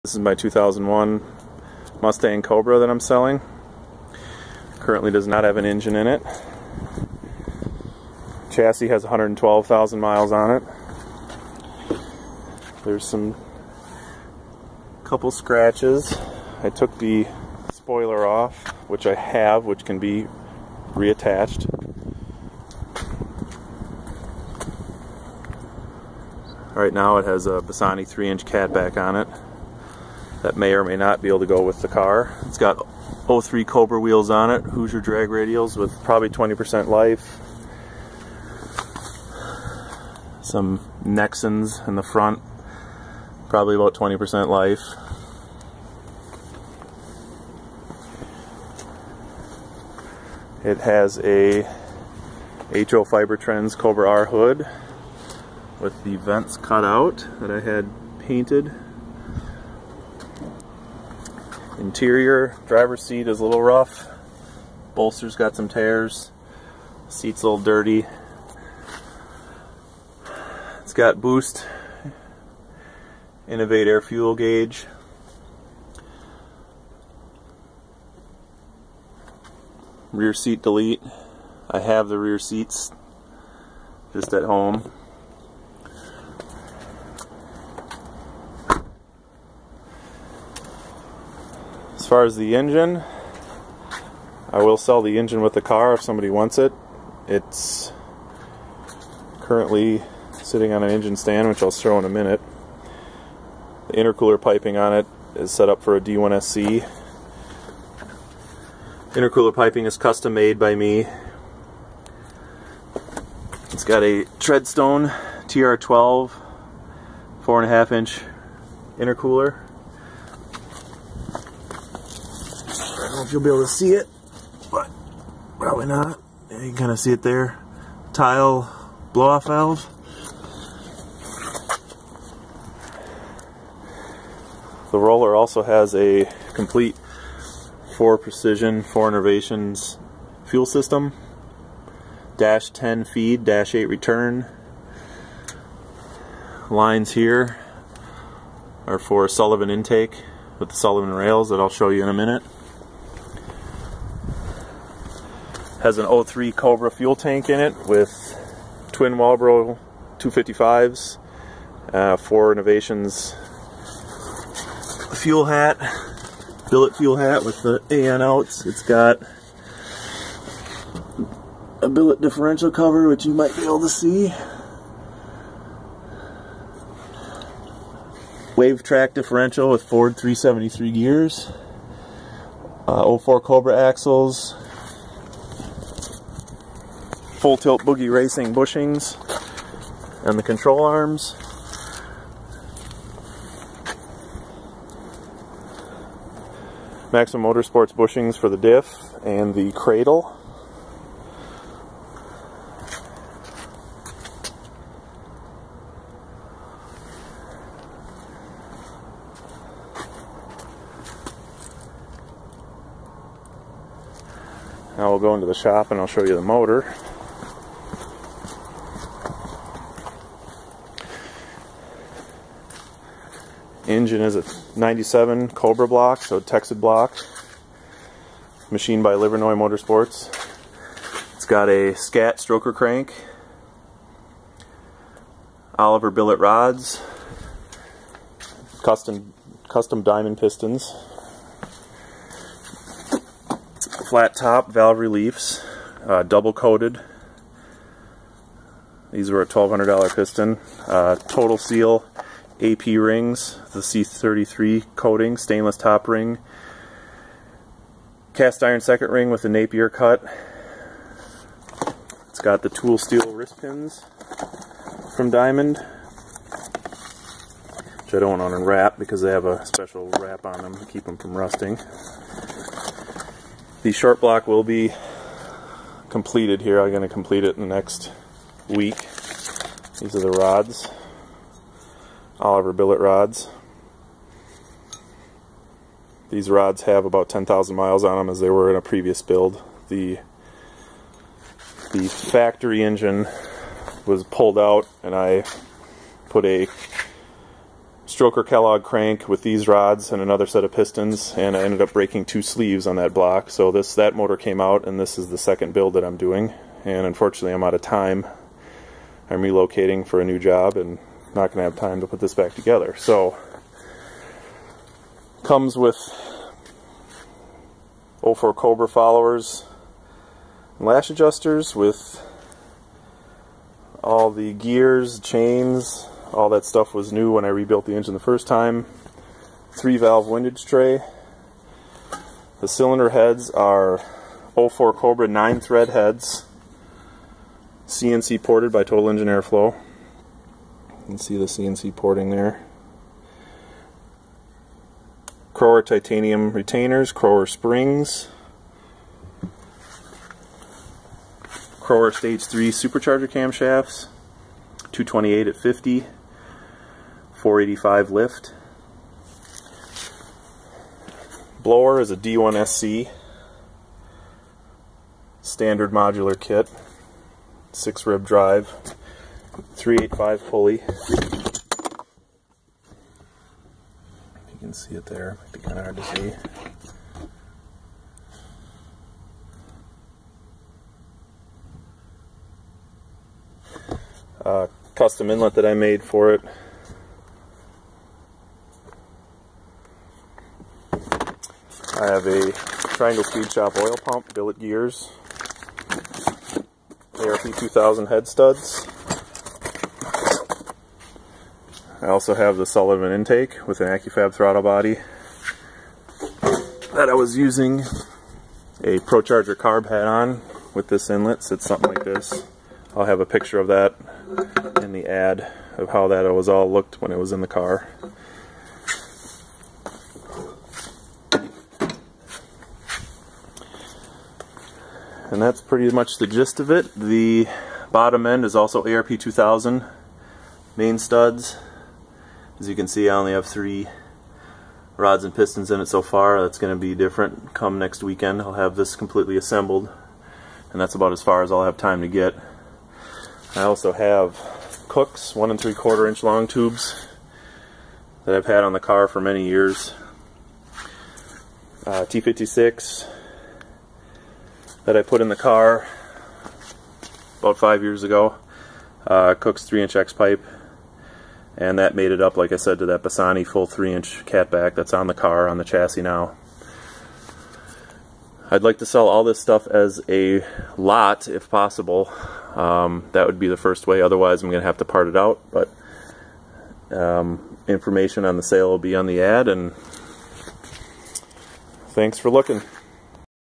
This is my 2001 Mustang Cobra that I'm selling. Currently does not have an engine in it. Chassis has 112,000 miles on it. There's some couple scratches. I took the spoiler off, which I have, which can be reattached. Right now it has a Bassani 3-inch catback on it that may or may not be able to go with the car. It's got 03 Cobra wheels on it, Hoosier drag radials with probably 20% life. Some Nexans in the front, probably about 20% life. It has a HO Fiber Trends Cobra R hood with the vents cut out that I had painted. Interior, driver's seat is a little rough. Bolster's got some tears. Seat's a little dirty. It's got boost, Innovate air fuel gauge. Rear seat delete. I have the rear seats just at home. As far as the engine, I will sell the engine with the car if somebody wants it. It's currently sitting on an engine stand, which I'll show in a minute. The intercooler piping on it is set up for a D1SC. Intercooler piping is custom made by me. It's got a Treadstone TR12 4.5-inch intercooler. I don't know if you'll be able to see it, but probably not. Yeah, you can kind of see it there. Tile blow-off valve. The roller also has a complete 4 precision, 4 innovations fuel system. Dash 10 feed, dash 8 return. Lines here are for Sullivan intake with the Sullivan rails that I'll show you in a minute. Has an 03 Cobra fuel tank in it with twin Walbro 255s, 4 innovations fuel hat, billet fuel hat with the AN outs. It's got a billet differential cover, which you might be able to see. Wave track differential with Ford 373 gears. 04 Cobra axles. Full tilt boogie racing bushings and the control arms. Maximum Motorsports bushings for the diff and the cradle. Now we'll go into the shop and I'll show you the motor. Engine is a 97 Cobra block, so Texas block, machined by Livernois Motorsports. It's got a Scat stroker crank, Oliver billet rods, custom diamond pistons, flat top valve reliefs, double coated. These were a $1,200 piston. Total seal AP rings, the C33 coating, stainless top ring, cast iron second ring with a Napier cut. It's got the tool steel wrist pins from Diamond, which I don't want to unwrap because they have a special wrap on them to keep them from rusting. The short block will be completed here. I'm going to complete it in the next week. These are the rods. Oliver billet rods. These rods have about 10,000 miles on them as they were in a previous build. The factory engine was pulled out and I put a Stroker Kellogg crank with these rods and another set of pistons, and I ended up breaking 2 sleeves on that block. So that motor came out, and this is the second build that I'm doing. And unfortunately, I'm out of time. I'm relocating for a new job and not going to have time to put this back together. So, comes with 04 Cobra followers and lash adjusters with all the gears, chains, all that stuff was new when I rebuilt the engine the first time. 3-valve windage tray. The cylinder heads are 04 Cobra 9-thread heads, CNC ported by Total Engine Airflow. You can see the CNC porting there. Crower titanium retainers, Crower springs, Crower Stage 3 supercharger camshafts, 228 at 50, 485 lift. Blower is a D1SC standard modular kit, 6-rib drive, 385 pulley. You can see it there, might be kind of hard to see. Custom inlet that I made for it. I have a Triangle Speed Shop oil pump, billet gears, ARP 2000 head studs. I also have the Sullivan intake with an AccuFab throttle body that I was using a ProCharger carb hat on with this inlet. Sits something like this. I'll have a picture of that in the ad of how that was all looked when it was in the car. And that's pretty much the gist of it. The bottom end is also ARP 2000 main studs. As you can see, I only have 3 rods and pistons in it so far. That's going to be different come next weekend. I'll have this completely assembled, and that's about as far as I'll have time to get. I also have Cooks 1 3/4 inch long tubes that I've had on the car for many years. T56 that I put in the car about 5 years ago. Cooks 3-inch X pipe, and that made it up, like I said, to that Bassani full 3-inch catback that's on the car, on the chassis now. I'd like to sell all this stuff as a lot if possible. That would be the first way, otherwise I'm going to have to part it out, but information on the sale will be on the ad, and thanks for looking.